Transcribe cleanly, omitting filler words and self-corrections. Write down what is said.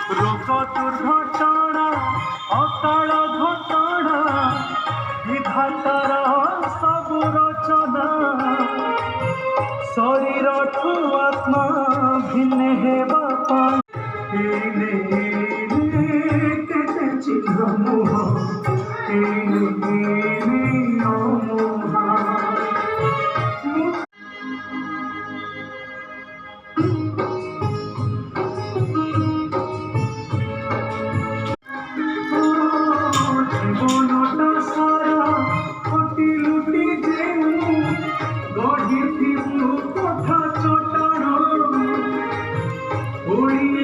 रोग दुर्घटना अकाल घटना विधातार सब रचना शरीर ठू आत्मा भिन्न हेबा केते चिन्ह मुह জীবনটা সারা কোটি লুটি যেউ গঢ়িথিবু কথা চটাণ ওড়ি